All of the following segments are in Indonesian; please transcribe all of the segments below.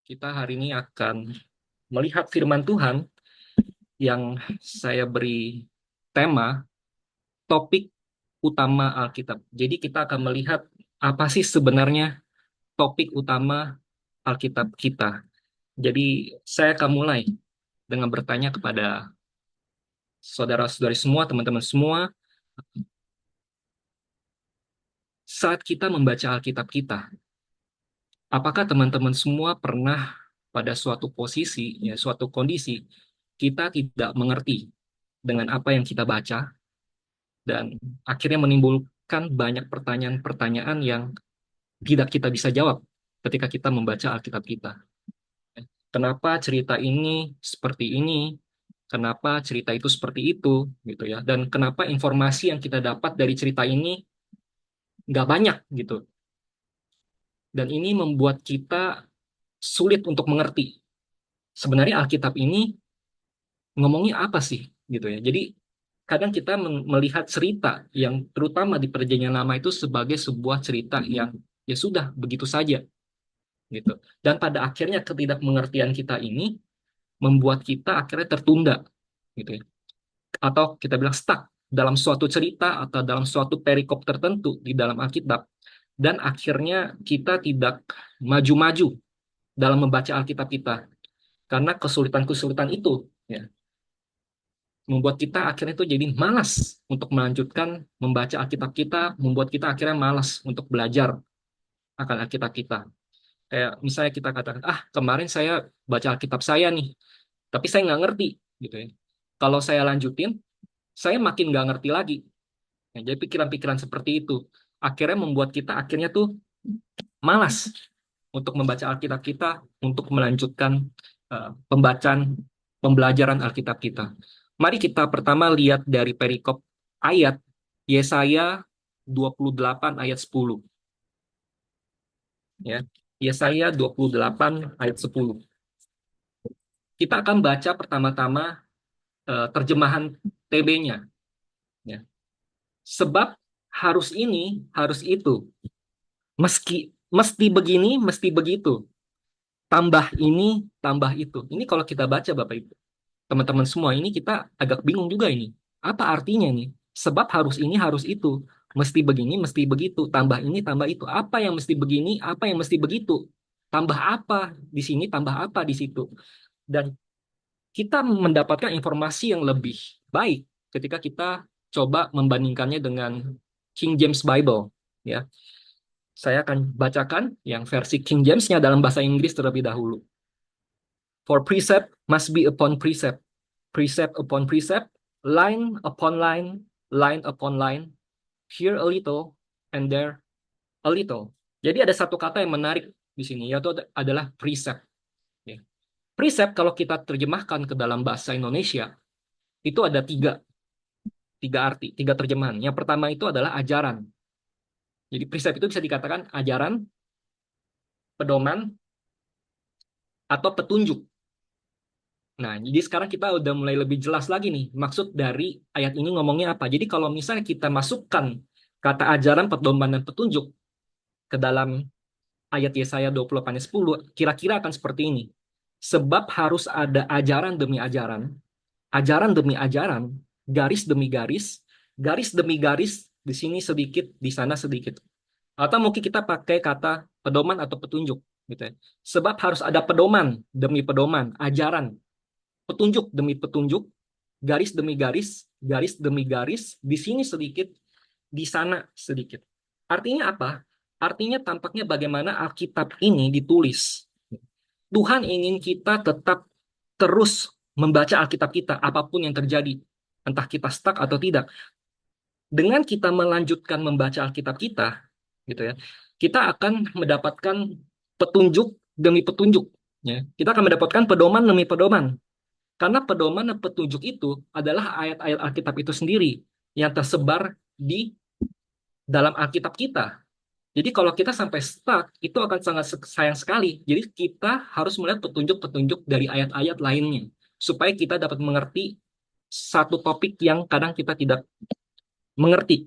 Kita hari ini akan melihat firman Tuhan yang saya beri tema topik utama Alkitab. Jadi kita akan melihat apa sih sebenarnya topik utama Alkitab kita. Jadi saya akan mulai dengan bertanya kepada saudara-saudari semua, teman-teman semua, saat kita membaca Alkitab kita, apakah teman-teman semua pernah pada suatu posisi, ya, suatu kondisi, kita tidak mengerti dengan apa yang kita baca, dan akhirnya menimbulkan banyak pertanyaan-pertanyaan yang tidak kita bisa jawab ketika kita membaca Alkitab kita. Kenapa cerita ini seperti ini? Kenapa cerita itu seperti itu, gitu ya? Dan kenapa informasi yang kita dapat dari cerita ini nggak banyak, gitu? Dan ini membuat kita sulit untuk mengerti. Sebenarnya Alkitab ini ngomongnya apa sih, gitu ya? Jadi kadang kita melihat cerita yang terutama di Perjanjian Lama itu sebagai sebuah cerita yang ya sudah begitu saja gitu. Dan pada akhirnya ketidakmengertian kita ini membuat kita akhirnya tertunda gitu ya. Atau kita bilang stuck dalam suatu cerita atau dalam suatu perikop tertentu di dalam Alkitab, dan akhirnya kita tidak maju-maju dalam membaca Alkitab kita karena kesulitan-kesulitan itu ya membuat kita akhirnya itu jadi malas untuk melanjutkan membaca Alkitab kita, membuat kita akhirnya malas untuk belajar akan Alkitab kita. Kayak misalnya kita katakan, ah kemarin saya baca Alkitab saya nih, tapi saya nggak ngerti gitu ya. Kalau saya lanjutin, saya makin nggak ngerti lagi. Nah, jadi pikiran-pikiran seperti itu akhirnya membuat kita akhirnya tuh malas untuk membaca Alkitab kita, untuk melanjutkan pembacaan pembelajaran Alkitab kita. Mari kita pertama lihat dari perikop ayat Yesaya 28 ayat 10 ya. Yesaya 28 ayat 10. Kita akan baca pertama-tama terjemahan TB-nya ya. Sebab harus ini, harus itu. Mesti begini, mesti begitu. Tambah ini, tambah itu. Ini kalau kita baca Bapak Ibu, teman-teman semua, ini kita agak bingung juga ini. Apa artinya nih? Sebab harus ini, harus itu. Mesti begini, mesti begitu. Tambah ini, tambah itu. Apa yang mesti begini, apa yang mesti begitu. Tambah apa di sini, tambah apa di situ. Dan kita mendapatkan informasi yang lebih baik ketika kita coba membandingkannya dengan King James Bible. Ya, saya akan bacakan yang versi King James-nya dalam bahasa Inggris terlebih dahulu. For precept must be upon precept, precept upon precept, line upon line, line upon line, here a little and there a little. Jadi ada satu kata yang menarik di sini, yaitu adalah precept. Ya. Precept kalau kita terjemahkan ke dalam bahasa Indonesia, itu ada tiga arti, tiga terjemahan. Yang pertama itu adalah ajaran. Jadi precept itu bisa dikatakan ajaran, pedoman, atau petunjuk. Nah, jadi sekarang kita udah mulai lebih jelas lagi nih, maksud dari ayat ini ngomongnya apa. Jadi kalau misalnya kita masukkan kata ajaran, pedoman, dan petunjuk ke dalam ayat Yesaya 28 ayat 10, kira-kira akan seperti ini. Sebab harus ada ajaran demi ajaran, garis demi garis demi garis, di sini sedikit, di sana sedikit. Atau mungkin kita pakai kata pedoman atau petunjuk, gitu ya. Sebab harus ada pedoman demi pedoman, ajaran, petunjuk demi petunjuk, garis demi garis, di sini sedikit, di sana sedikit. Artinya apa? Artinya tampaknya bagaimana Alkitab ini ditulis. Tuhan ingin kita tetap terus membaca Alkitab kita, apapun yang terjadi. Entah kita stuck atau tidak. Dengan kita melanjutkan membaca Alkitab kita, gitu ya, kita akan mendapatkan petunjuk demi petunjuk. Ya. Kita akan mendapatkan pedoman demi pedoman. Karena pedoman dan petunjuk itu adalah ayat-ayat Alkitab itu sendiri yang tersebar di dalam Alkitab kita. Jadi kalau kita sampai stuck, itu akan sangat sayang sekali. Jadi kita harus melihat petunjuk-petunjuk dari ayat-ayat lainnya. Supaya kita dapat mengerti satu topik yang kadang kita tidak mengerti.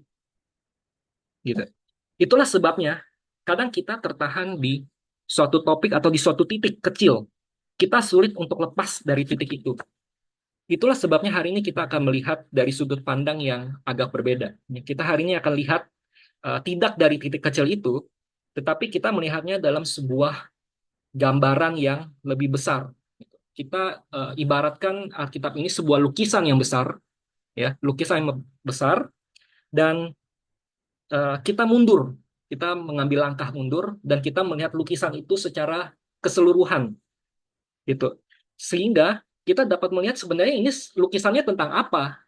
Gitu. Itulah sebabnya kadang kita tertahan di suatu topik atau di suatu titik kecil, kita sulit untuk lepas dari titik itu. Itulah sebabnya hari ini kita akan melihat dari sudut pandang yang agak berbeda. Kita hari ini akan lihat tidak dari titik kecil itu, tetapi kita melihatnya dalam sebuah gambaran yang lebih besar. Kita ibaratkan Alkitab ini sebuah lukisan yang besar, ya, lukisan yang besar, dan kita mundur, kita mengambil langkah mundur, dan kita melihat lukisan itu secara keseluruhan, gitu. Sehingga kita dapat melihat sebenarnya ini lukisannya tentang apa,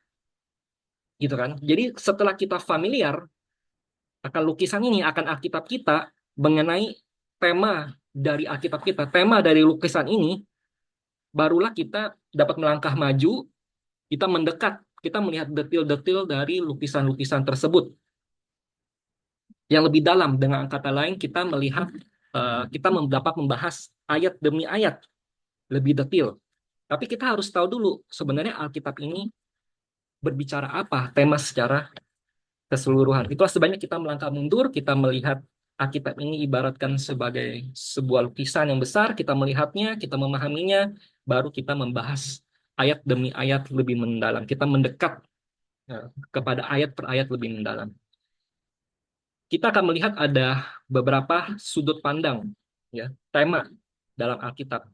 gitu kan. Jadi setelah kita familiar akan lukisan ini, akan Alkitab kita, mengenai tema dari Alkitab kita, tema dari lukisan ini, barulah kita dapat melangkah maju, kita mendekat, kita melihat detil-detil dari lukisan-lukisan tersebut yang lebih dalam. Dengan kata lain, kita melihat, kita dapat membahas ayat demi ayat lebih detil. Tapi kita harus tahu dulu sebenarnya Alkitab ini berbicara apa, tema secara keseluruhan. Itulah sebabnya kita melangkah mundur, kita melihat Alkitab ini ibaratkan sebagai sebuah lukisan yang besar, kita melihatnya, kita memahaminya, baru kita membahas ayat demi ayat lebih mendalam. Kita mendekat kepada ayat per ayat lebih mendalam. Kita akan melihat ada beberapa sudut pandang, ya, tema dalam Alkitab.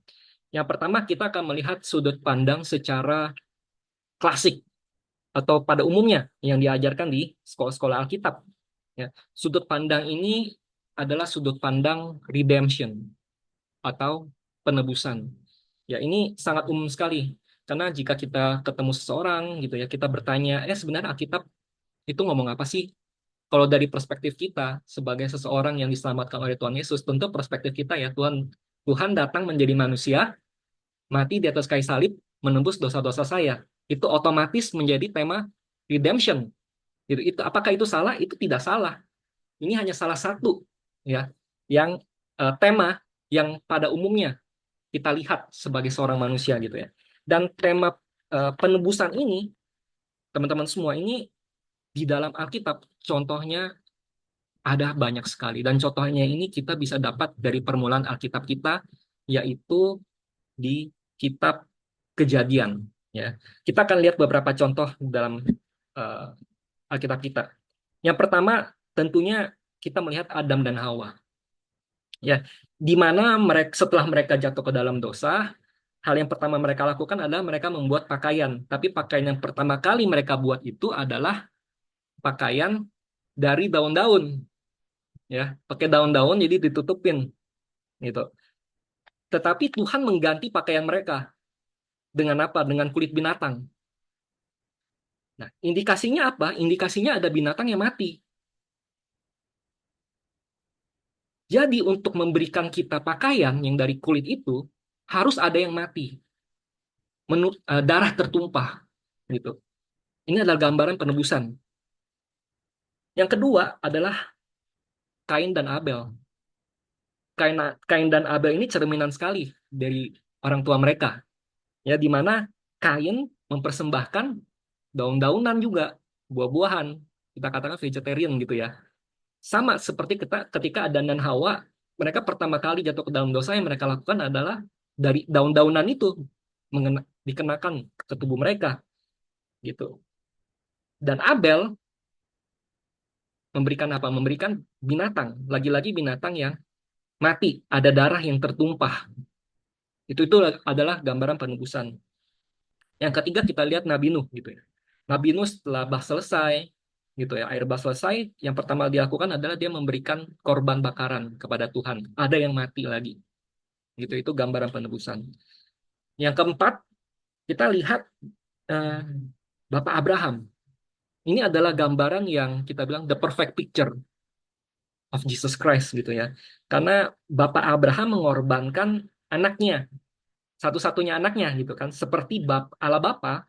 Yang pertama, kita akan melihat sudut pandang secara klasik atau pada umumnya yang diajarkan di sekolah-sekolah Alkitab. Ya, sudut pandang ini adalah sudut pandang redemption atau penebusan. Ya, ini sangat umum sekali karena jika kita ketemu seseorang gitu ya, kita bertanya, sebenarnya Alkitab itu ngomong apa sih? Kalau dari perspektif kita sebagai seseorang yang diselamatkan oleh Tuhan Yesus, tentu perspektif kita ya, Tuhan datang menjadi manusia, mati di atas kayu salib, menembus dosa-dosa saya. Itu otomatis menjadi tema redemption. Itu apakah itu salah? Itu tidak salah. Ini hanya salah satu, ya, yang tema yang pada umumnya kita lihat sebagai seorang manusia gitu ya. Dan tema penebusan ini, teman-teman semua, ini di dalam Alkitab contohnya ada banyak sekali, dan contohnya ini kita bisa dapat dari permulaan Alkitab kita, yaitu di kitab Kejadian. Ya, kita akan lihat beberapa contoh dalam uh, Alkitab kita. Yang pertama, tentunya kita melihat Adam dan Hawa. Ya, di mana mereka setelah mereka jatuh ke dalam dosa, hal yang pertama mereka lakukan adalah mereka membuat pakaian. Tapi pakaian yang pertama kali mereka buat itu adalah pakaian dari daun-daun. Ya, pakai daun-daun jadi ditutupin gitu. Tetapi Tuhan mengganti pakaian mereka dengan apa? Dengan kulit binatang. Nah, indikasinya apa? Indikasinya ada binatang yang mati. Jadi untuk memberikan kita pakaian yang dari kulit itu harus ada yang mati, darah tertumpah gitu. Ini adalah gambaran penebusan. Yang kedua adalah Kain dan Abel. Kain dan Abel ini cerminan sekali dari orang tua mereka, ya, di mana Kain mempersembahkan daun-daunan juga, buah-buahan, kita katakan vegetarian gitu ya. Sama seperti ketika Adam dan Hawa, mereka pertama kali jatuh ke dalam dosa, yang mereka lakukan adalah dari daun-daunan itu dikenakan ke tubuh mereka gitu. Dan Abel memberikan apa? Memberikan binatang, lagi-lagi binatang yang mati, ada darah yang tertumpah. Itu adalah gambaran penebusan. Yang ketiga kita lihat Nabi Nuh gitu ya. Nabi Nuh setelah bah selesai gitu ya, air bah selesai, yang pertama dilakukan adalah dia memberikan korban bakaran kepada Tuhan. Ada yang mati lagi. Gitu, itu gambaran penebusan. Yang keempat, kita lihat eh, Bapak Abraham. Ini adalah gambaran yang kita bilang the perfect picture of Jesus Christ gitu ya. Karena Bapak Abraham mengorbankan anaknya, satu-satunya anaknya gitu kan. Seperti Allah Bapa,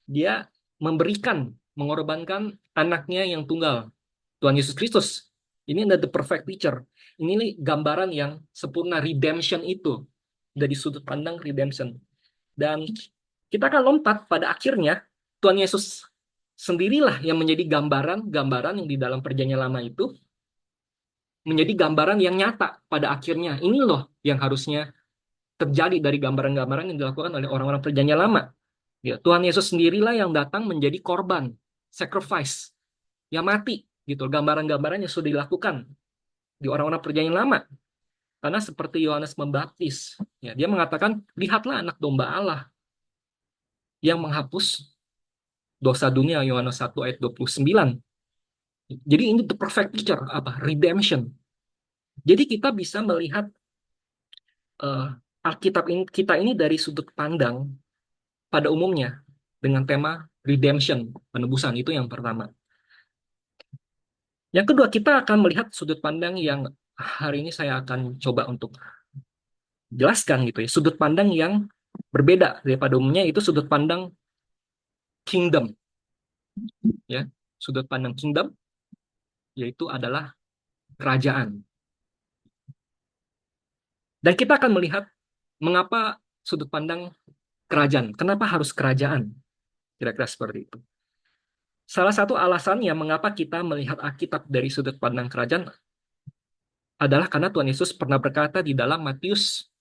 dia mengorbankan anaknya yang tunggal, Tuhan Yesus Kristus. Ini adalah the perfect picture. Ini gambaran yang sempurna redemption itu, dari sudut pandang redemption. Dan kita akan lompat pada akhirnya, Tuhan Yesus sendirilah yang menjadi gambaran-gambaran yang di dalam perjanjian lama itu menjadi gambaran yang nyata pada akhirnya. Ini loh yang harusnya terjadi dari gambaran-gambaran yang dilakukan oleh orang-orang perjanjian lama. Ya, Tuhan Yesus sendirilah yang datang menjadi korban, sacrifice, yang mati gitu. Gambaran-gambaran yang sudah dilakukan di orang-orang perjanjian lama. Karena seperti Yohanes Pembaptis, ya, dia mengatakan, lihatlah anak domba Allah yang menghapus dosa dunia, Yohanes 1 ayat 29. Jadi ini the perfect picture, apa? Redemption. Jadi kita bisa melihat uh, Alkitab kita ini dari sudut pandang pada umumnya dengan tema redemption, penebusan itu yang pertama. Yang kedua, kita akan melihat sudut pandang yang hari ini saya akan coba untuk jelaskan gitu ya. Sudut pandang yang berbeda daripada umumnya, itu sudut pandang kingdom ya. Sudut pandang kingdom yaitu adalah kerajaan. Dan kita akan melihat mengapa sudut pandang kerajaan. Kenapa harus kerajaan? Kira-kira seperti itu. Salah satu alasannya mengapa kita melihat Alkitab dari sudut pandang kerajaan adalah karena Tuhan Yesus pernah berkata di dalam Matius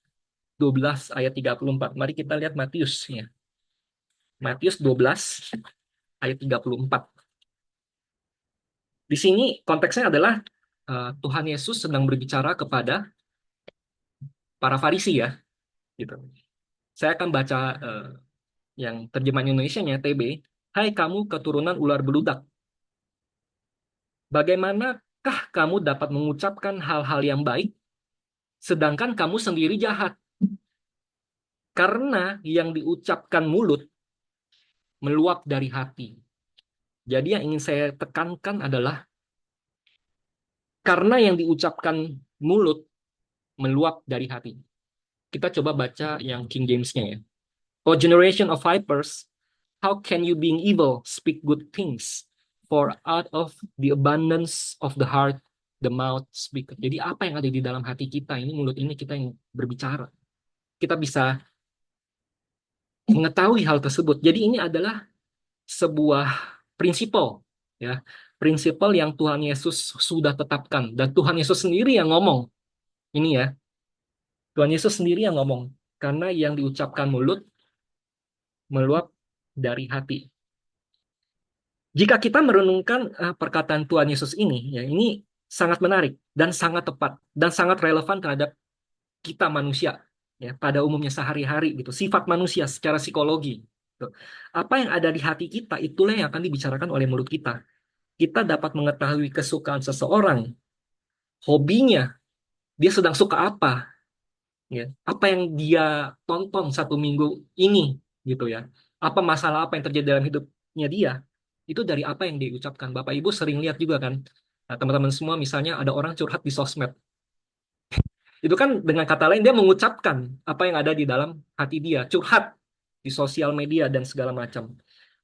12 ayat 34. Mari kita lihat Matius ya. Matius 12 ayat 34. Di sini konteksnya adalah Tuhan Yesus sedang berbicara kepada para Farisi ya, gitu. Saya akan baca yang terjemahan Indonesianya TB. Hai kamu keturunan ular beludak, bagaimanakah kamu dapat mengucapkan hal-hal yang baik, sedangkan kamu sendiri jahat? Karena yang diucapkan mulut meluap dari hati. Jadi yang ingin saya tekankan adalah karena yang diucapkan mulut meluap dari hati. Kita coba baca yang King James-nya ya. O generation of vipers, how can you being evil speak good things? For out of the abundance of the heart, the mouth speak. Jadi apa yang ada di dalam hati kita, ini mulut ini kita yang berbicara. Kita bisa mengetahui hal tersebut. Jadi ini adalah sebuah prinsipal ya, prinsipal yang Tuhan Yesus sudah tetapkan dan Tuhan Yesus sendiri yang ngomong. Ini ya, Tuhan Yesus sendiri yang ngomong karena yang diucapkan mulut meluap dari hati. Jika kita merenungkan perkataan Tuhan Yesus ini, ya ini sangat menarik dan sangat tepat dan sangat relevan terhadap kita manusia ya pada umumnya sehari-hari gitu, sifat manusia secara psikologi. Gitu. Apa yang ada di hati kita itulah yang akan dibicarakan oleh mulut kita. Kita dapat mengetahui kesukaan seseorang, hobinya, dia sedang suka apa, ya, apa yang dia tonton satu minggu ini, gitu ya. Apa masalah apa yang terjadi dalam hidupnya dia, itu dari apa yang diucapkan. Bapak Ibu sering lihat juga kan, nah, teman-teman semua misalnya ada orang curhat di sosmed, itu kan dengan kata lain dia mengucapkan apa yang ada di dalam hati dia, curhat di sosial media dan segala macam.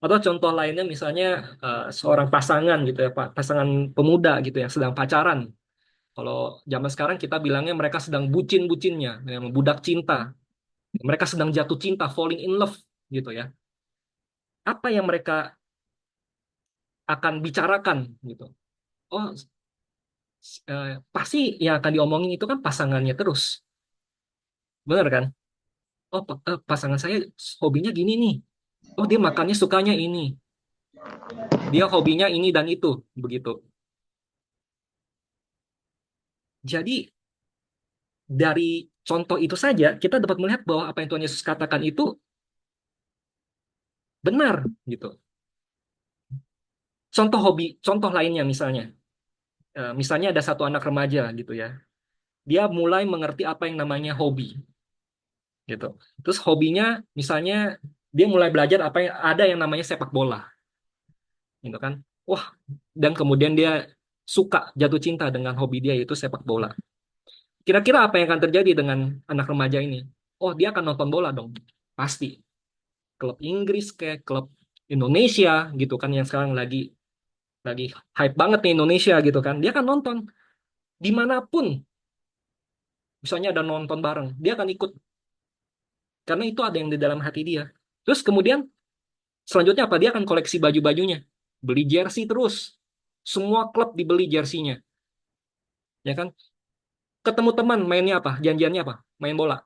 Atau contoh lainnya misalnya seorang pasangan gitu ya, Pak, pasangan pemuda gitu yang sedang pacaran. Kalau zaman sekarang kita bilangnya mereka sedang bucin-bucinnya, ya, budak cinta. Mereka sedang jatuh cinta, falling in love gitu ya. Apa yang mereka akan bicarakan gitu. Oh, pasti yang akan diomongin itu kan pasangannya terus. Benar kan? Oh, pasangan saya hobinya gini nih. Oh, dia makannya sukanya ini. Dia hobinya ini dan itu, begitu. Jadi dari contoh itu saja kita dapat melihat bahwa apa yang Tuhan Yesus katakan itu benar gitu. Contoh hobi, contoh lainnya misalnya, misalnya ada satu anak remaja gitu ya, dia mulai mengerti apa yang namanya hobi gitu. Terus hobinya misalnya dia mulai belajar apa yang ada yang namanya sepak bola, gitu kan. Wah, dan kemudian dia suka jatuh cinta dengan hobi dia yaitu sepak bola. Kira-kira apa yang akan terjadi dengan anak remaja ini? Oh, dia akan nonton bola dong. Pasti. Klub Inggris kayak klub Indonesia gitu kan yang sekarang lagi hype banget nih Indonesia gitu kan. Dia akan nonton dimanapun. Misalnya ada nonton bareng, dia akan ikut karena itu ada yang di dalam hati dia. Terus kemudian selanjutnya apa? Dia akan koleksi baju-bajunya. Beli jersey terus. Semua klub dibeli jersinya. ya kan? Ketemu teman, mainnya apa? Janjiannya apa? Main bola.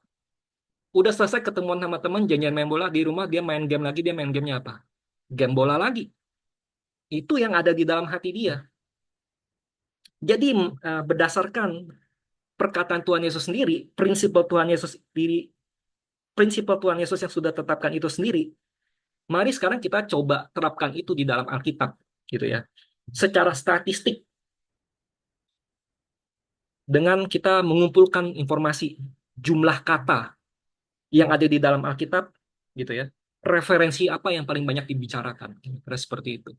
Udah selesai ketemuan sama teman, janjian main bola di rumah, dia main game lagi, dia main gamenya apa? Game bola lagi. Itu yang ada di dalam hati dia. Jadi berdasarkan perkataan Tuhan Yesus sendiri, prinsip Tuhan Yesus yang sudah tetapkan itu sendiri, mari sekarang kita coba terapkan itu di dalam Alkitab, gitu ya. Secara statistik, dengan kita mengumpulkan informasi jumlah kata yang ada di dalam Alkitab, gitu ya. Referensi apa yang paling banyak dibicarakan, kira seperti itu.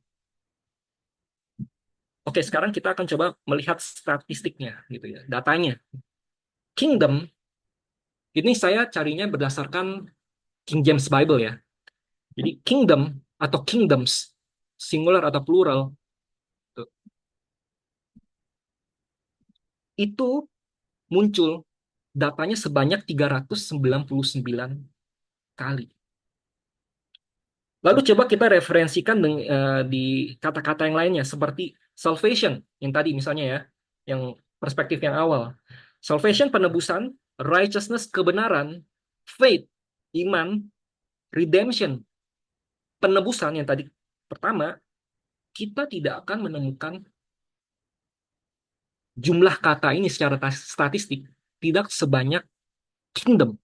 Oke, sekarang kita akan coba melihat statistiknya, gitu ya, datanya. Kingdom ini saya carinya berdasarkan King James Bible ya. Jadi kingdom atau kingdoms, singular atau plural, tuh, itu muncul datanya sebanyak 399 kali. Lalu coba kita referensikan di kata-kata yang lainnya seperti salvation yang tadi misalnya ya, yang perspektif yang awal. Salvation penebusan, righteousness kebenaran, faith iman, redemption penebusan yang tadi pertama, kita tidak akan menemukan jumlah kata ini secara statistik tidak sebanyak kingdom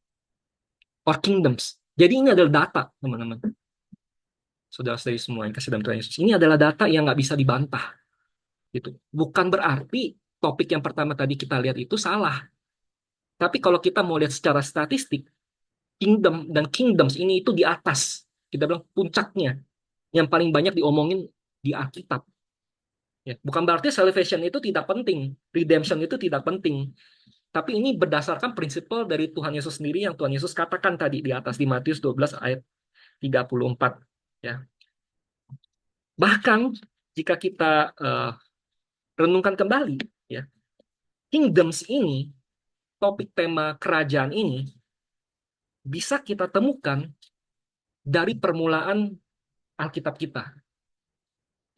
or kingdoms. Jadi ini adalah data, teman-teman. Saudara-saudari semua yang kasih dalam Tuhan Yesus. Ini adalah data yang nggak bisa dibantah. Gitu. Bukan berarti topik yang pertama tadi kita lihat itu salah. Tapi kalau kita mau lihat secara statistik, kingdom dan kingdoms ini itu di atas. Kita bilang puncaknya. Yang paling banyak diomongin di Alkitab. Ya, bukan berarti salvation itu tidak penting. Redemption itu tidak penting. Tapi ini berdasarkan prinsip dari Tuhan Yesus sendiri yang Tuhan Yesus katakan tadi di atas di Matius 12 ayat 34. Ya. Bahkan jika kita renungkan kembali, ya, kingdoms ini, topik tema kerajaan ini, bisa kita temukan dari permulaan Alkitab kita.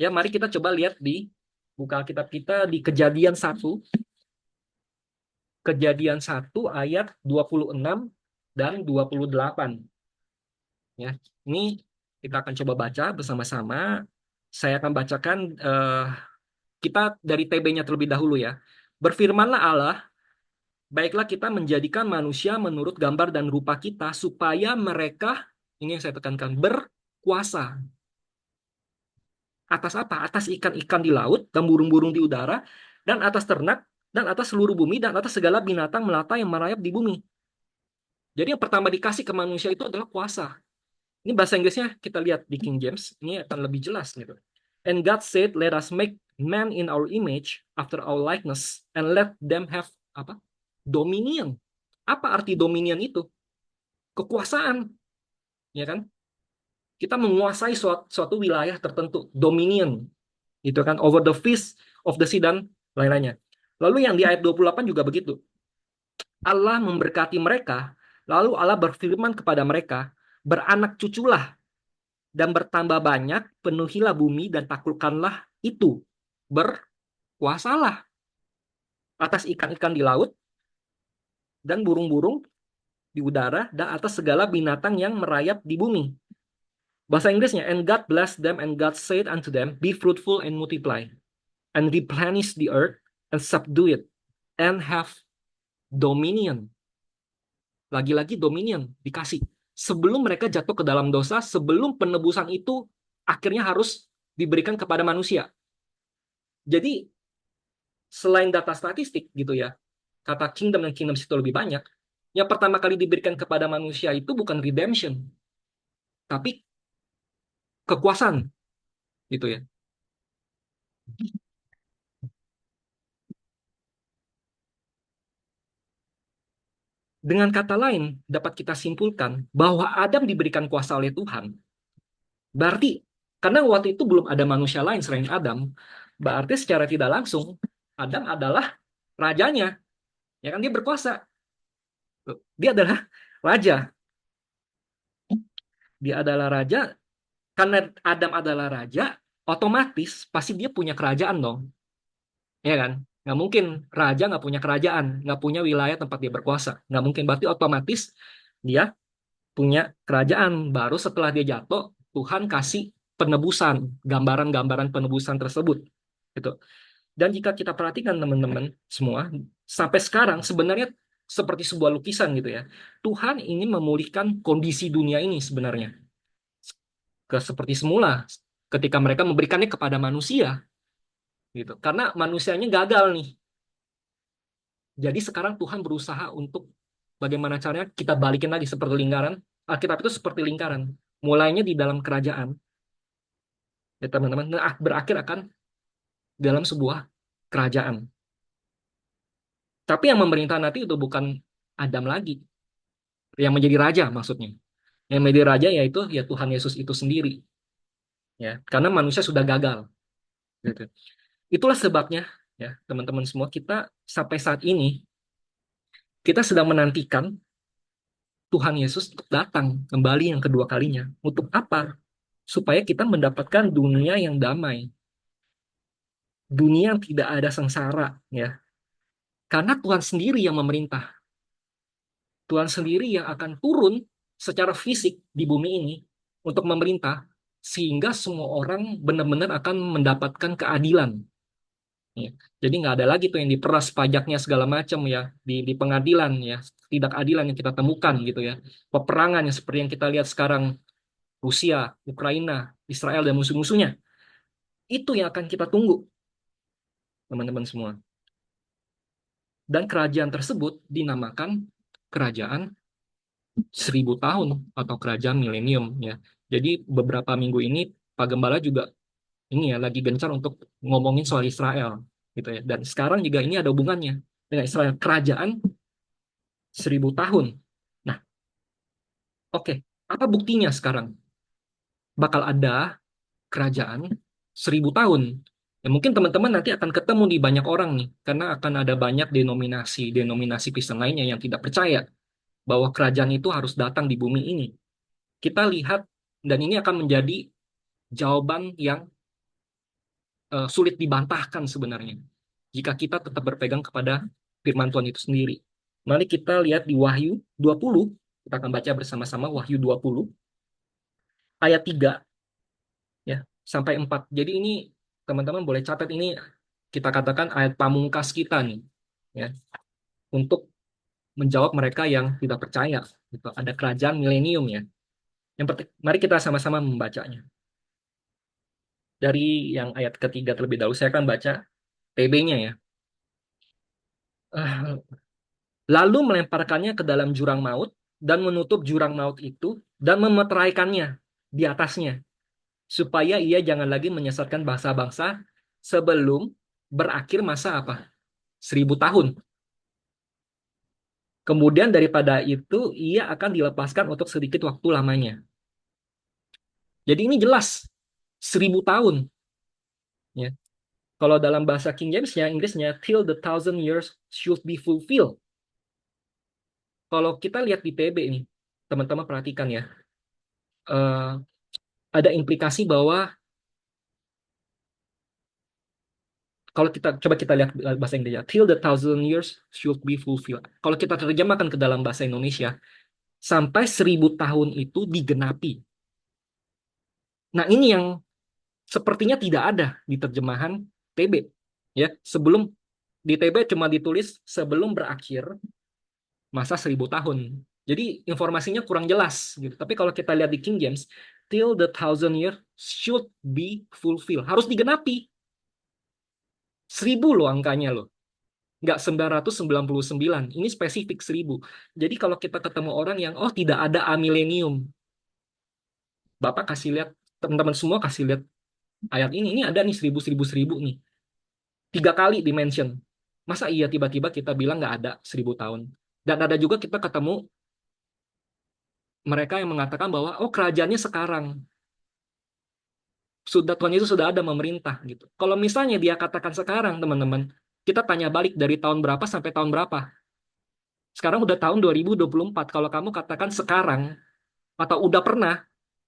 Ya, mari kita coba lihat di buka Alkitab kita di Kejadian 1 ayat 26 dan 28. Ya, ini kita akan coba baca bersama-sama. Saya akan bacakan kita dari TB-nya terlebih dahulu ya. Berfirmanlah Allah, baiklah kita menjadikan manusia menurut gambar dan rupa kita supaya mereka, ini yang saya tekankan, berkuasa. Atas apa? Atas ikan-ikan di laut dan burung-burung di udara dan atas ternak dan atas seluruh bumi dan atas segala binatang melata yang merayap di bumi. Jadi yang pertama dikasih ke manusia itu adalah kuasa. Ini bahasa Inggrisnya kita lihat di King James, ini akan lebih jelas gitu. And God said, let us make man in our image, after our likeness, and let them have apa? Dominion. Apa arti dominion itu? Kekuasaan, ya kan? Kita menguasai suatu wilayah tertentu, dominion, itu kan, over the fish of the sea dan lain-lainnya. Lalu yang di ayat 28 juga begitu. Allah memberkati mereka, lalu Allah berfirman kepada mereka, beranak cuculah dan bertambah banyak, penuhilah bumi dan taklukkanlah itu. Berkuasalah atas ikan-ikan di laut dan burung-burung di udara dan atas segala binatang yang merayap di bumi. Bahasa Inggrisnya, and God blessed them and God said unto them, be fruitful and multiply and replenish the earth and subdue it and have dominion. Lagi-lagi dominion dikasih. Sebelum mereka jatuh ke dalam dosa, sebelum penebusan itu akhirnya harus diberikan kepada manusia. Jadi selain data statistik gitu ya, kata kingdom dan kingdoms itu lebih banyak. Yang pertama kali diberikan kepada manusia itu bukan redemption, tapi kekuasaan gitu ya. Dengan kata lain, dapat kita simpulkan bahwa Adam diberikan kuasa oleh Tuhan. Berarti karena waktu itu belum ada manusia lain selain Adam, berarti secara tidak langsung Adam adalah rajanya, ya kan, dia berkuasa. Dia adalah raja. Dia adalah raja. Karena Adam adalah raja, otomatis pasti dia punya kerajaan dong, ya kan? Nggak mungkin raja nggak punya kerajaan, nggak punya wilayah tempat dia berkuasa. Nggak mungkin. Berarti otomatis dia punya kerajaan. Baru setelah dia jatuh, Tuhan kasih penebusan, gambaran-gambaran penebusan tersebut. Gitu. Dan jika kita perhatikan teman-teman semua, sampai sekarang sebenarnya seperti sebuah lukisan gitu ya. Tuhan ingin memulihkan kondisi dunia ini sebenarnya ke seperti semula ketika mereka memberikannya kepada manusia gitu. Karena manusianya gagal nih. Jadi sekarang Tuhan berusaha untuk bagaimana caranya kita balikin lagi seperti lingkaran. Alkitab itu seperti lingkaran. Mulainya di dalam kerajaan, ya teman-teman, nah, berakhir akan dalam sebuah kerajaan. Tapi yang memerintah nanti itu bukan Adam lagi, yang menjadi raja maksudnya. Yang menjadi raja yaitu ya Tuhan Yesus itu sendiri, ya. Karena manusia sudah gagal, gitu. Itulah sebabnya, ya teman-teman semua, kita sampai saat ini kita sedang menantikan Tuhan Yesus untuk datang kembali yang kedua kalinya. Untuk apa? Supaya kita mendapatkan dunia yang damai, dunia yang tidak ada sengsara, ya. Karena Tuhan sendiri yang memerintah, Tuhan sendiri yang akan turun secara fisik di bumi ini untuk memerintah, sehingga semua orang benar-benar akan mendapatkan keadilan. Ya. Jadi nggak ada lagi tuh yang diperas pajaknya segala macam ya di pengadilan ya, tidak adilan yang kita temukan gitu ya, peperangan yang seperti yang kita lihat sekarang, Rusia, Ukraina, Israel dan musuh-musuhnya, itu yang akan kita tunggu teman-teman semua. Dan kerajaan tersebut dinamakan kerajaan 1000 tahun atau kerajaan milenium ya. Jadi beberapa minggu ini Pak Gembala juga ini ya lagi gencar untuk ngomongin soal Israel gitu ya. Dan sekarang juga ini ada hubungannya dengan Israel, kerajaan 1000 tahun. Nah, oke, apa buktinya sekarang? Bakal ada kerajaan 1000 tahun. Ya, mungkin teman-teman nanti akan ketemu di banyak orang nih, karena akan ada banyak denominasi Kristen lainnya yang tidak percaya bahwa kerajaan itu harus datang di bumi ini. Kita lihat, dan ini akan menjadi jawaban yang sulit dibantahkan sebenarnya, jika kita tetap berpegang kepada firman Tuhan itu sendiri. Mari kita lihat di Wahyu 20, kita akan baca bersama-sama Wahyu 20, ayat 3 ya, sampai 4. Jadi ini teman-teman boleh catat, ini kita katakan ayat pamungkas kita nih, ya, untuk menjawab mereka yang tidak percaya. Gitu. Ada kerajaan milenium ya. Mari kita sama-sama membacanya. Dari yang ayat ketiga terlebih dahulu, saya akan baca TB-nya ya. Lalu melemparkannya ke dalam jurang maut dan menutup jurang maut itu dan memeteraikannya di atasnya, supaya ia jangan lagi menyesatkan bangsa-bangsa sebelum berakhir masa apa? 1000 tahun. Kemudian daripada itu ia akan dilepaskan untuk sedikit waktu lamanya. Jadi ini jelas 1000 tahun. Ya. Kalau dalam bahasa King James-nya, Inggrisnya, till the 1000 years should be fulfilled. Kalau kita lihat di TB ini, teman-teman perhatikan ya, eh, ada implikasi bahwa kalau kita coba kita lihat bahasa Inggrisnya, till the 1000 years should be fulfilled. Kalau kita terjemahkan ke dalam bahasa Indonesia, sampai 1000 tahun itu digenapi. Nah ini yang sepertinya tidak ada di terjemahan TB. Ya, sebelum di TB cuma ditulis sebelum berakhir masa 1000 tahun. Jadi informasinya kurang jelas gitu. Tapi kalau kita lihat di King James, till the 1000 years should be fulfilled. Harus digenapi. 1000 loh angkanya loh. Nggak 999. Ini spesifik 1000. Jadi kalau kita ketemu orang yang, oh tidak ada amilenium. Bapak kasih lihat, teman-teman semua kasih lihat ayat ini ada nih 1000, 1000, 1000 nih. 3 kali dimension. Masa iya tiba-tiba kita bilang nggak ada 1000 tahun. Dan ada juga kita ketemu mereka yang mengatakan bahwa, oh kerajaannya sekarang. Sudah Tuhan Yesus sudah ada memerintah gitu. Kalau misalnya dia katakan sekarang, teman-teman, kita tanya balik dari tahun berapa sampai tahun berapa. Sekarang udah tahun 2024. Kalau kamu katakan sekarang atau udah pernah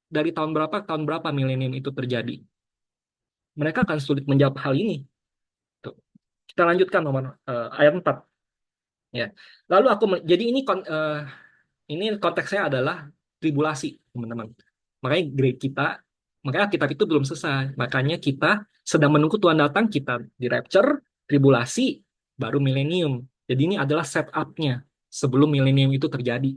dari tahun berapa milenium itu terjadi. Mereka akan sulit menjawab hal ini. Tuh. Kita lanjutkan nomor ayat 4. Ya. Lalu jadi ini konteksnya adalah tribulasi, teman-teman. Makanya grade kita, makanya kitab itu belum selesai. Makanya kita sedang menunggu Tuhan datang, kita di rapture, tribulasi, baru milenium. Jadi ini adalah setup-nya sebelum milenium itu terjadi.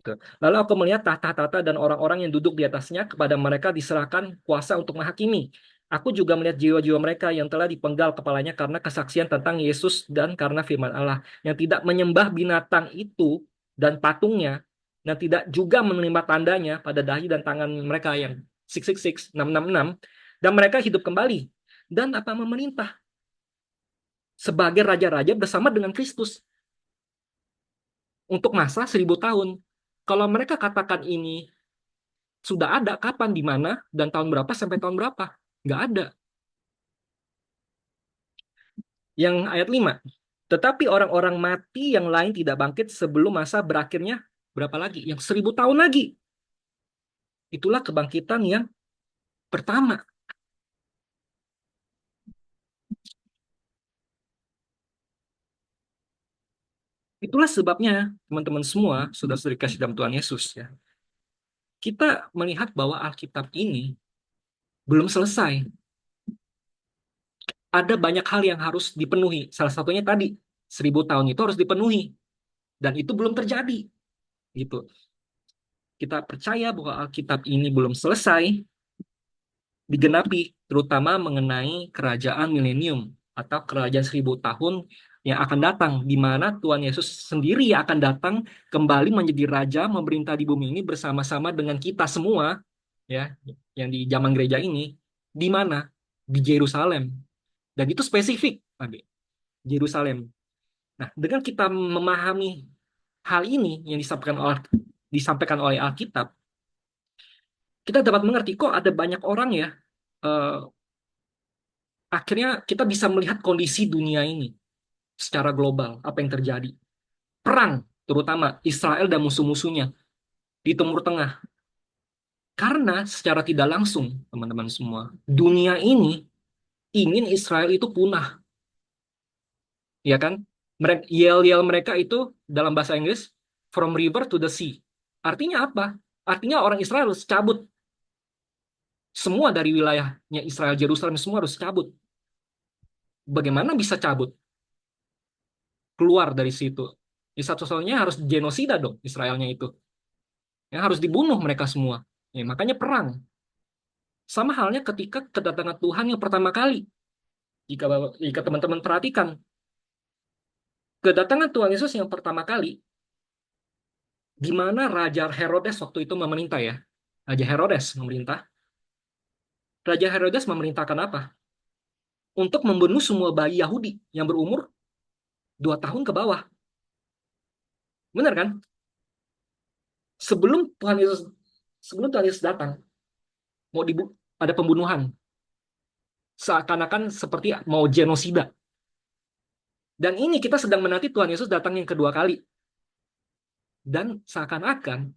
Gitu. Lalu aku melihat tahta-tahta dan orang-orang yang duduk di atasnya, kepada mereka diserahkan kuasa untuk menghakimi. Aku juga melihat jiwa-jiwa mereka yang telah dipenggal kepalanya karena kesaksian tentang Yesus dan karena firman Allah, yang tidak menyembah binatang itu dan patungnya, dan tidak juga menerima tandanya pada dahi dan tangan mereka yang 666, 666, dan mereka hidup kembali dan apa memerintah sebagai raja-raja bersama dengan Kristus untuk masa 1000 tahun. Kalau mereka katakan ini sudah ada, kapan, di mana, dan tahun berapa sampai tahun berapa? Nggak ada. Yang ayat 5. Tetapi orang-orang mati yang lain tidak bangkit sebelum masa berakhirnya berapa lagi? Yang 1000 tahun lagi. Itulah kebangkitan yang pertama. Itulah sebabnya, teman-teman semua, sudah dikasih dalam Tuhan Yesus, ya. Kita melihat bahwa Alkitab ini belum selesai. Ada banyak hal yang harus dipenuhi. Salah satunya tadi, 1000 tahun itu harus dipenuhi. Dan itu belum terjadi. Gitu. Kita percaya bahwa Alkitab ini belum selesai digenapi, terutama mengenai kerajaan milenium atau kerajaan 1000 tahun yang akan datang, di mana Tuhan Yesus sendiri yang akan datang kembali menjadi raja, memerintah di bumi ini bersama-sama dengan kita semua, ya, yang di zaman gereja ini, di mana? Di Yerusalem. Dan itu spesifik, Abi, Yerusalem. Nah, dengan kita memahami hal ini yang disampaikan oleh Alkitab, kita dapat mengerti kok ada banyak orang ya, eh, akhirnya kita bisa melihat kondisi dunia ini secara global, apa yang terjadi. Perang, terutama Israel dan musuh-musuhnya di Timur Tengah. Karena secara tidak langsung, teman-teman semua, dunia ini ingin Israel itu punah, ya kan? Mereka, yel-yel mereka itu dalam bahasa Inggris, from river to the sea. Artinya apa? Artinya orang Israel harus cabut. Semua dari wilayahnya Israel, Yerusalem, semua harus cabut. Bagaimana bisa cabut? Keluar dari situ. Di satu-satunya harus genosida dong Israelnya itu. Yang harus dibunuh mereka semua. Ya, makanya perang. Sama halnya ketika kedatangan Tuhan yang pertama kali. Jika teman-teman perhatikan, kedatangan Tuhan Yesus yang pertama kali, di mana Raja Herodes waktu itu memerintah, ya. Raja Herodes memerintah. Raja Herodes memerintahkan apa? Untuk membunuh semua bayi Yahudi yang berumur 2 tahun ke bawah. Benar kan? Sebelum Tuhan Yesus sebelum Tuhan Yesus datang, mau ada pembunuhan. Seakan-akan seperti mau genosida. Dan ini kita sedang menanti Tuhan Yesus datang yang kedua kali. Dan seakan-akan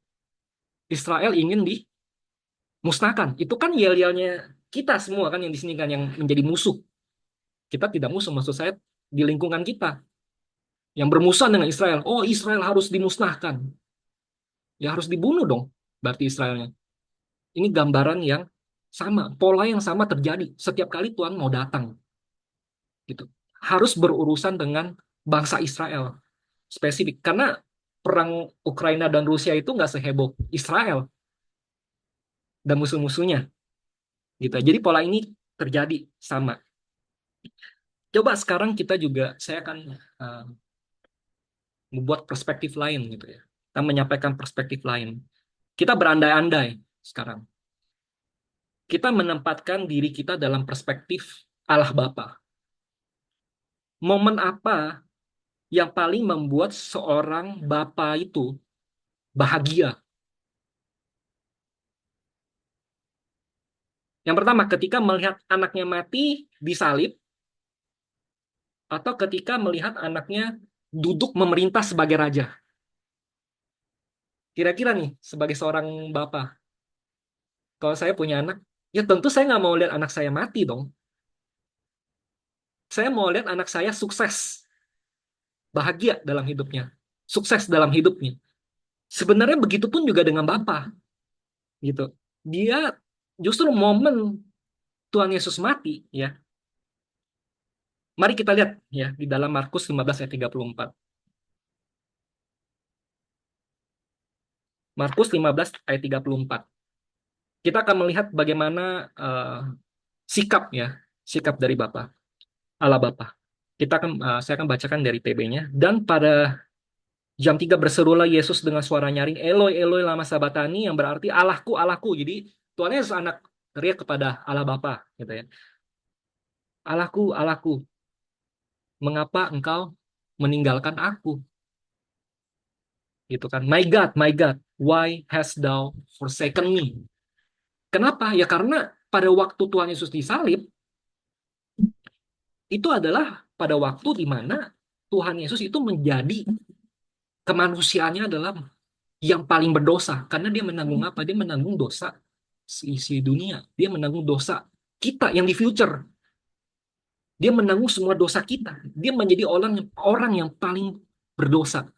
Israel ingin dimusnahkan. Itu kan yel-yelnya kita semua kan yang di sini kan yang menjadi musuh. Kita tidak musuh, maksud saya di lingkungan kita yang bermusuhan dengan Israel. Oh, Israel harus dimusnahkan. Ya harus dibunuh dong, berarti Israelnya. Ini gambaran yang sama, pola yang sama terjadi setiap kali Tuhan mau datang. Gitu. Harus berurusan dengan bangsa Israel spesifik. Karena perang Ukraina dan Rusia itu nggak seheboh Israel dan musuh-musuhnya. Gitu. Jadi pola ini terjadi sama. Coba sekarang kita juga, saya akan uh, membuat perspektif lain gitu ya. Kita menyampaikan perspektif lain. Kita berandai-andai sekarang. Kita menempatkan diri kita dalam perspektif Allah Bapa. Momen apa yang paling membuat seorang bapa itu bahagia? Yang pertama, ketika melihat anaknya mati disalib, atau ketika melihat anaknya duduk memerintah sebagai raja. Kira-kira nih, sebagai seorang bapak, kalau saya punya anak, ya tentu saya nggak mau lihat anak saya mati dong. Saya mau lihat anak saya sukses, bahagia dalam hidupnya, sukses dalam hidupnya. Sebenarnya begitu pun juga dengan Bapa, gitu. Dia justru momen Tuhan Yesus mati, ya. Mari kita lihat ya di dalam Markus 15 ayat 34. Markus 15 ayat 34. Kita akan melihat bagaimana sikap ya, sikap dari Bapa, Allah Bapa. Saya akan bacakan dari TB-nya. Dan pada jam 3 berserulah Yesus dengan suara nyaring, Eloi, Eloi, lama sabatani, yang berarti Allahku, Allahku. Jadi Tuhan Yesus anak teriak kepada Allah Bapa, gitu ya. Allahku, Allahku, mengapa engkau meninggalkan aku? Gitu kan. My God, why hast thou forsaken me? Kenapa? Ya karena pada waktu Tuhan Yesus disalib, itu adalah pada waktu di mana Tuhan Yesus itu menjadi kemanusiaannya adalah yang paling berdosa. Karena dia menanggung apa? Dia menanggung dosa seisi dunia. Dia menanggung dosa kita yang di future. Dia menanggung semua dosa kita. Dia menjadi orang yang paling berdosa.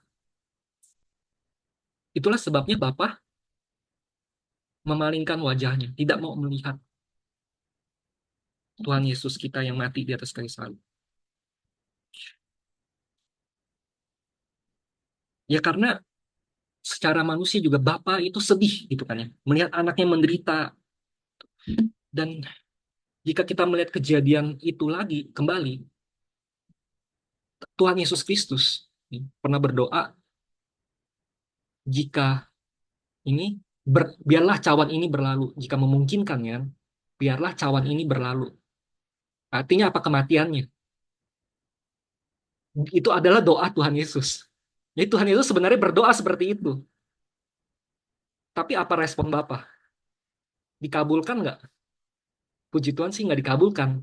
Itulah sebabnya Bapa memalingkan wajahnya, tidak mau melihat Tuhan Yesus kita yang mati di atas kayu salib. Ya karena secara manusia juga Bapa itu sedih gitu kan ya, melihat anaknya menderita. Dan jika kita melihat kejadian itu lagi kembali, Tuhan Yesus Kristus pernah berdoa, jika biarlah cawan ini berlalu, jika memungkinkan ya, biarlah cawan ini berlalu. Artinya apa kematiannya? Itu adalah doa Tuhan Yesus. Jadi Tuhan Yesus sebenarnya berdoa seperti itu. Tapi apa respon Bapa? Dikabulkan nggak? Puji Tuhan sih nggak dikabulkan.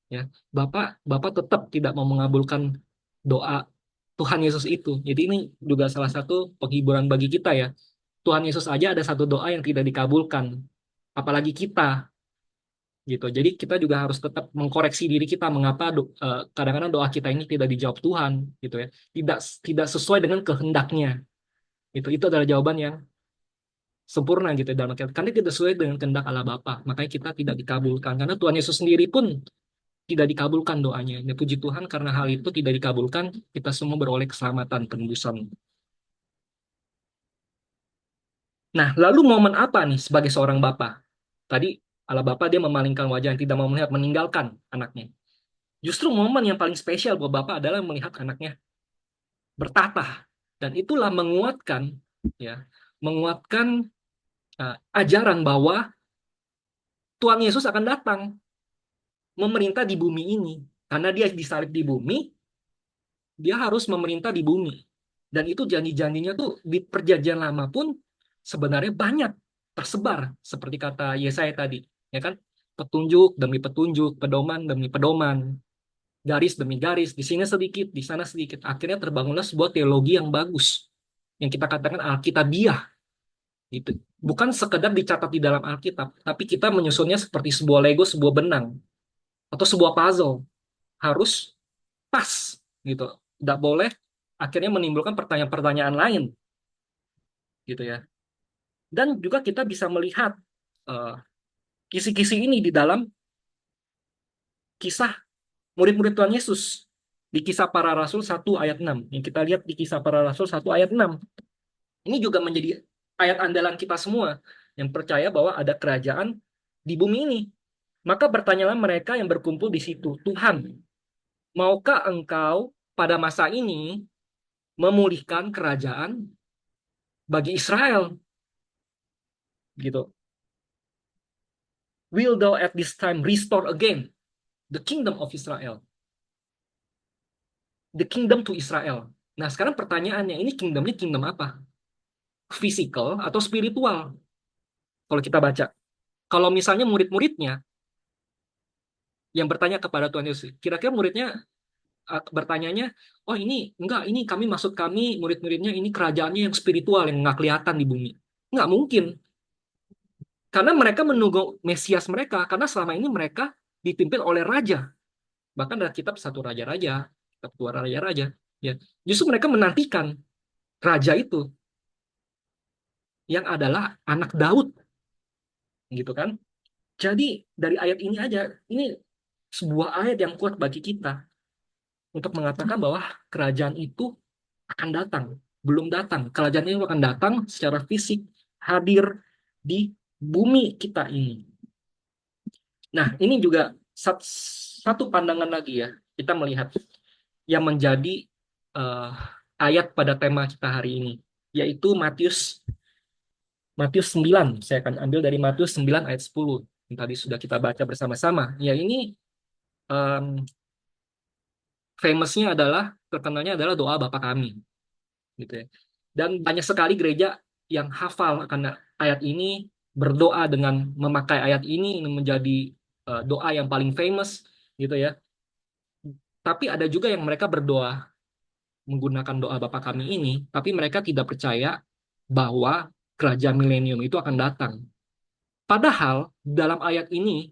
Ya, Bapak tetap tidak mau mengabulkan doa Tuhan Yesus itu. Jadi ini juga salah satu penghiburan bagi kita ya. Tuhan Yesus aja ada satu doa yang tidak dikabulkan, apalagi kita gitu. Jadi kita juga harus tetap mengkoreksi diri kita mengapa kadang-kadang doa kita ini tidak dijawab Tuhan gitu ya. Tidak tidak sesuai dengan kehendaknya. Itu adalah jawaban yang sempurna gitu dalam karena tidak sesuai dengan kehendak Allah Bapa. Makanya kita tidak dikabulkan karena Tuhan Yesus sendiri pun tidak dikabulkan doanya. Ya, puji Tuhan karena hal itu tidak dikabulkan, kita semua beroleh keselamatan, penebusan. Nah, lalu momen apa nih sebagai seorang bapa? Tadi Allah Bapa dia memalingkan wajah yang tidak mau melihat, meninggalkan anaknya. Justru momen yang paling spesial buat Bapak adalah melihat anaknya bertata. Dan itulah ya, menguatkan ajaran bahwa Tuhan Yesus akan datang memerintah di bumi ini. Karena dia disalib di bumi, dia harus memerintah di bumi. Dan itu janji-janjinya tuh di perjanjian lama pun sebenarnya banyak tersebar seperti kata Yesaya tadi, ya kan? Petunjuk demi petunjuk, pedoman demi pedoman, garis demi garis, di sini sedikit, di sana sedikit. Akhirnya terbangunlah sebuah teologi yang bagus yang kita katakan Alkitabiah gitu. Bukan sekedar dicatat di dalam Alkitab, tapi kita menyusunnya seperti sebuah Lego, sebuah benang atau sebuah puzzle. Harus pas gitu. Tidak boleh akhirnya menimbulkan pertanyaan-pertanyaan lain gitu ya. Dan juga kita bisa melihat eh, kisi-kisi ini di dalam kisah murid-murid Tuhan Yesus di Kisah Para Rasul 1 ayat 6. Yang kita lihat di Kisah Para Rasul 1 ayat 6. Ini juga menjadi ayat andalan kita semua yang percaya bahwa ada kerajaan di bumi ini. Maka bertanyalah mereka yang berkumpul di situ, Tuhan, maukah engkau pada masa ini memulihkan kerajaan bagi Israel? Gitu. Will thou at this time restore again the kingdom of Israel? The kingdom to Israel. Nah, sekarang pertanyaannya, ini kingdomnya kingdom apa? Physical atau spiritual? Kalau kita baca. Kalau misalnya murid-muridnya yang bertanya kepada Tuhan Yesus, kira-kira muridnya bertanyanya, oh ini, enggak, ini maksud kami, murid-muridnya, ini kerajaannya yang spiritual, yang nggak kelihatan di bumi. Nggak mungkin. Karena mereka menunggu Mesias mereka, karena selama ini mereka dipimpin oleh raja. Bahkan ada kitab satu raja-raja, kitab dua raja-raja, ya. Justru mereka menantikan raja itu yang adalah anak Daud, gitu kan? Jadi dari ayat ini aja, ini sebuah ayat yang kuat bagi kita untuk mengatakan bahwa kerajaan itu akan datang, belum datang. Kerajaan itu akan datang secara fisik, hadir di bumi kita ini. Nah, ini juga satu pandangan lagi ya, kita melihat yang menjadi eh, ayat pada tema kita hari ini, yaitu Matius Matius 9. Saya akan ambil dari Matius 9 ayat 10 yang tadi sudah kita baca bersama-sama. Ya, ini em, famousnya adalah, terkenalnya adalah doa Bapa kami, gitu ya. Dan banyak sekali gereja yang hafal akan ayat ini, berdoa dengan memakai ayat ini menjadi doa yang paling famous, gitu ya. Tapi ada juga yang mereka berdoa menggunakan doa Bapa kami ini, tapi mereka tidak percaya bahwa kerajaan milenium itu akan datang. Padahal dalam ayat ini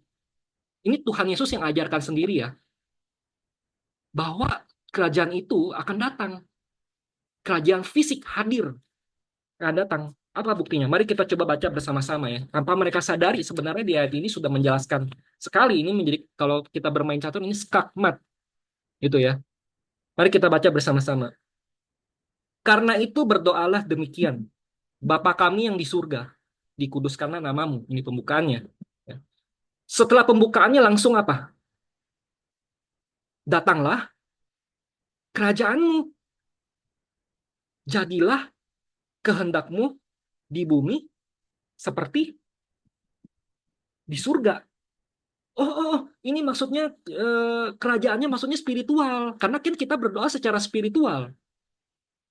Tuhan Yesus yang ajarkan sendiri ya, bahwa kerajaan itu akan datang. Kerajaan fisik hadir, akan datang. Apa buktinya? Mari kita coba baca bersama-sama ya. Tanpa mereka sadari sebenarnya di ayat ini sudah menjelaskan sekali, ini menjadi, kalau kita bermain catur ini skakmat gitu ya. Mari kita baca bersama-sama. Karena itu berdoalah demikian. Bapa kami yang di surga, dikuduskanlah namamu. Ini pembukaannya. Ya. Setelah pembukaannya langsung apa? Datanglah kerajaanmu. Jadilah kehendakmu di bumi seperti di surga. Oh, ini maksudnya kerajaannya maksudnya spiritual. Karena kan kita berdoa secara spiritual.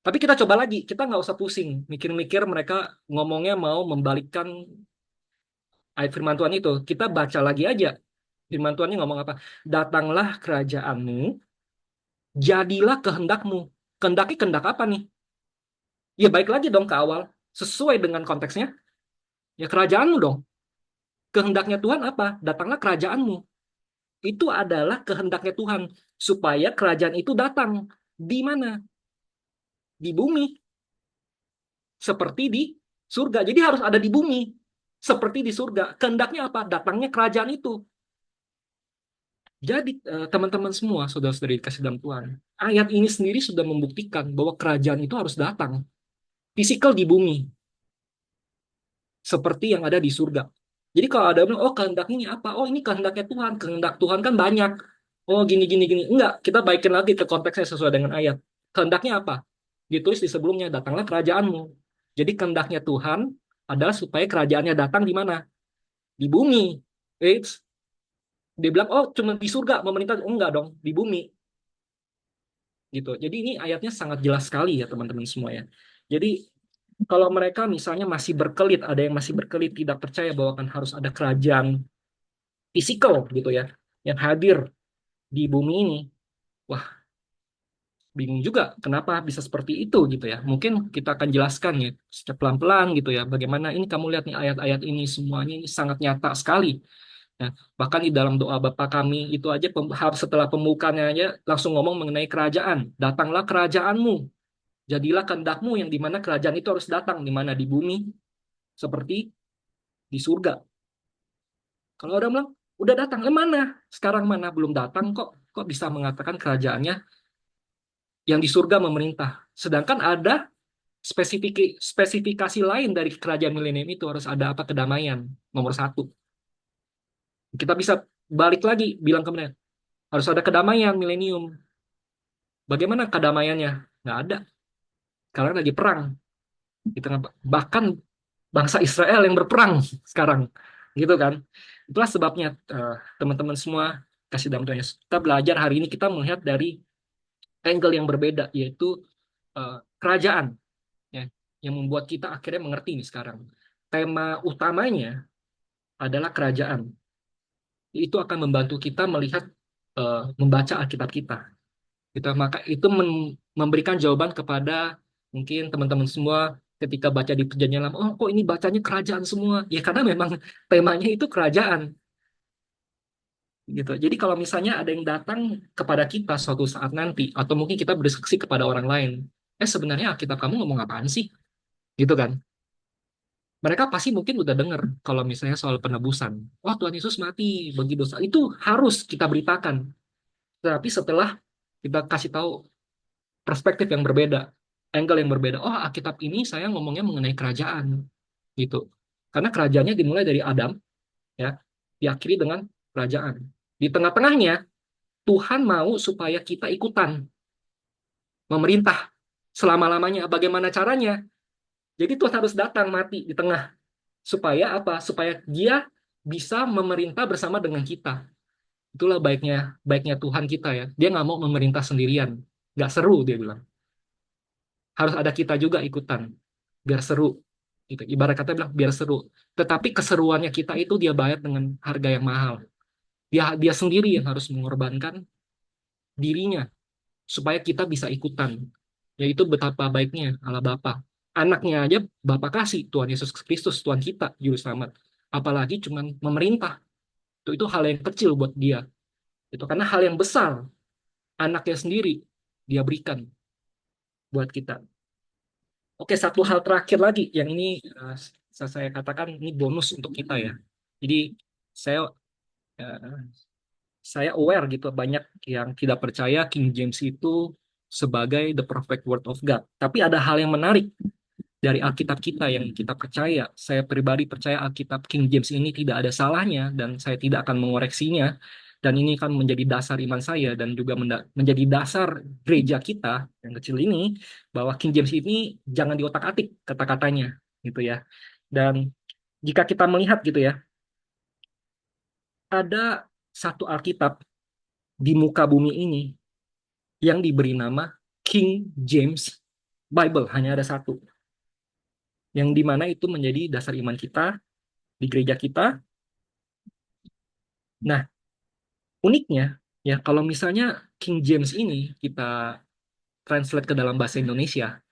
Tapi kita coba lagi, kita nggak usah pusing mikir-mikir mereka ngomongnya mau membalikkan ayat firman Tuhan itu. Kita baca lagi aja. Firman Tuhannya ngomong apa? Datanglah kerajaanmu, jadilah kehendakmu. Kehendaknya kehendak apa nih? Ya baik lagi dong ke awal. Sesuai dengan konteksnya. Ya kerajaanmu dong. Kehendaknya Tuhan apa? Datanglah kerajaanmu. Itu adalah kehendaknya Tuhan. Supaya kerajaan itu datang. Di mana? Di bumi. Seperti di surga. Jadi harus ada di bumi. Seperti di surga. Kehendaknya apa? Datangnya kerajaan itu. Jadi teman-teman semua, saudara-saudari kasih dalam Tuhan, ayat ini sendiri sudah membuktikan bahwa kerajaan itu harus datang. Fisikal di bumi. Seperti yang ada di surga. Jadi kalau ada bilang, oh kehendak ini apa? Oh ini kehendaknya Tuhan. Kehendak Tuhan kan banyak. Oh gini, gini, gini. Enggak, kita baikin lagi ke konteksnya sesuai dengan ayat. Kehendaknya apa? Ditulis di sebelumnya, datanglah kerajaanmu. Jadi kehendaknya Tuhan adalah supaya kerajaannya datang di mana? Di bumi. Eits. Dia bilang, oh cuma di surga memerintah. Oh, enggak dong, di bumi. Gitu. Jadi ini ayatnya sangat jelas sekali ya teman-teman semua ya. Jadi kalau mereka misalnya masih berkelit, ada yang masih berkelit tidak percaya bahwa kan harus ada kerajaan fisikal gitu ya yang hadir di bumi ini. Wah, bingung juga kenapa bisa seperti itu gitu ya. Mungkin kita akan jelaskan ya secara pelan-pelan gitu ya. Bagaimana ini kamu lihat nih ayat-ayat ini semuanya ini sangat nyata sekali. Nah, bahkan di dalam doa Bapa kami itu aja setelah pembukaannya aja langsung ngomong mengenai kerajaan. Datanglah kerajaanmu. Jadilah kehendakmu yang di mana kerajaan itu harus datang di mana di bumi seperti di surga. Kalau orang bilang udah datang, mana? Sekarang mana belum datang kok? Kok bisa mengatakan kerajaannya yang di surga memerintah? Sedangkan ada spesifikasi lain dari kerajaan milenium itu harus ada apa? Kedamaian nomor satu. Kita bisa balik lagi bilang ke mereka harus ada kedamaian milenium. Bagaimana kedamaiannya? Nggak ada. Karena lagi perang. Kita bahkan bangsa Israel yang berperang sekarang, gitu kan? Itulah sebabnya teman-teman semua kasih dalam Tuhan Yesus. Kita belajar hari ini kita melihat dari angle yang berbeda, yaitu kerajaan, ya, yang membuat kita akhirnya mengerti nih sekarang. Tema utamanya adalah kerajaan. Itu akan membantu kita melihat, membaca Alkitab kita. Kita maka itu memberikan jawaban kepada mungkin teman-teman semua ketika baca di perjanjian lama, oh kok ini bacanya kerajaan semua? Ya karena memang temanya itu kerajaan. gitu. Jadi kalau misalnya ada yang datang kepada kita suatu saat nanti, atau mungkin kita berdiskusi kepada orang lain, sebenarnya Alkitab kamu ngomong apaan sih? Gitu kan? Mereka pasti mungkin udah dengar kalau misalnya soal penebusan. Wah, Tuhan Yesus mati bagi dosa. Itu harus kita beritakan. Tapi setelah kita kasih tahu perspektif yang berbeda, angle yang berbeda. Oh, Alkitab ini saya ngomongnya mengenai kerajaan, gitu. Karena kerajaannya dimulai dari Adam, ya, diakhiri dengan kerajaan. Di tengah-tengahnya, Tuhan mau supaya kita ikutan memerintah selama-lamanya. Bagaimana caranya? Jadi Tuhan harus datang mati di tengah. Supaya apa? Supaya dia bisa memerintah bersama dengan kita. Itulah baiknya baiknya Tuhan kita ya. Dia nggak mau memerintah sendirian. Nggak seru dia bilang. Harus ada kita juga ikutan. Biar seru. Gitu. Ibarat kata bilang biar seru. Tetapi keseruannya kita itu dia bayar dengan harga yang mahal. Dia sendiri yang harus mengorbankan dirinya supaya kita bisa ikutan. Yaitu betapa baiknya Allah Bapa. Anaknya aja Bapa kasih Tuhan Yesus Kristus, Tuhan kita, Juru Selamat. Apalagi cuman memerintah. Itu hal yang kecil buat dia. Itu karena hal yang besar anaknya sendiri dia berikan buat kita. Oke, satu hal terakhir lagi yang ini saya katakan ini bonus untuk kita ya. Jadi saya eh, saya aware gitu banyak yang tidak percaya King James itu sebagai the perfect word of God. Tapi ada hal yang menarik dari Alkitab kita yang kita percaya. Saya pribadi percaya Alkitab King James ini tidak ada salahnya dan saya tidak akan mengoreksinya. Dan ini kan menjadi dasar iman saya dan juga menjadi dasar gereja kita yang kecil ini bahwa King James ini jangan diotak-atik kata-katanya gitu ya. Dan jika kita melihat gitu ya, ada satu Alkitab di muka bumi ini yang diberi nama King James Bible, hanya ada satu. Yang dimana itu menjadi dasar iman kita di gereja kita. Nah, uniknya ya kalau misalnya King James ini kita translate ke dalam bahasa Indonesia,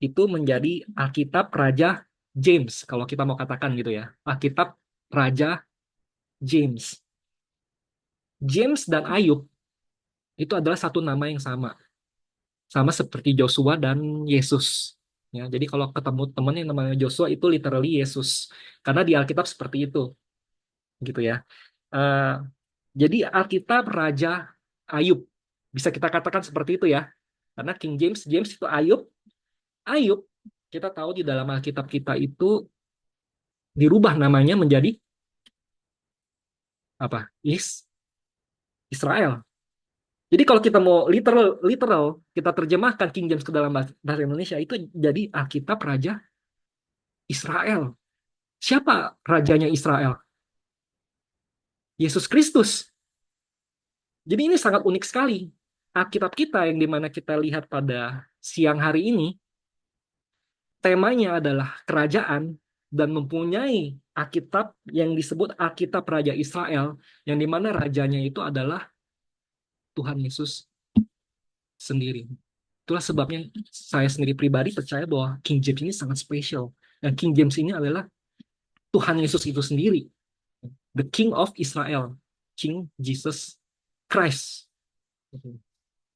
itu menjadi Alkitab Raja James kalau kita mau katakan gitu ya. Alkitab Raja James. James dan Ayub itu adalah satu nama yang sama. Sama seperti Joshua dan Yesus. Ya, jadi kalau ketemu teman yang namanya Joshua itu literally Yesus. Karena di Alkitab seperti itu, gitu ya. Eh, jadi Alkitab Raja Ayub. Bisa kita katakan seperti itu ya. Karena King James, James itu Ayub. Ayub, kita tahu di dalam Alkitab kita itu dirubah namanya menjadi apa? Israel. Jadi kalau kita mau literal, literal kita terjemahkan King James ke dalam bahasa Indonesia itu jadi Alkitab Raja Israel. Siapa rajanya Israel? Yesus Kristus. Jadi ini sangat unik sekali. Alkitab kita yang dimana kita lihat pada siang hari ini, temanya adalah kerajaan dan mempunyai Alkitab yang disebut Alkitab Raja Israel, yang dimana rajanya itu adalah Tuhan Yesus sendiri. Itulah sebabnya saya sendiri pribadi percaya bahwa King James ini sangat spesial. Dan King James ini adalah Tuhan Yesus itu sendiri. The King of Israel. King Jesus Christ.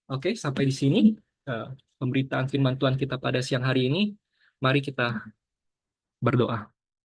Oke, sampai di sini pemberitaan firman Tuhan kita pada siang hari ini. Mari kita berdoa.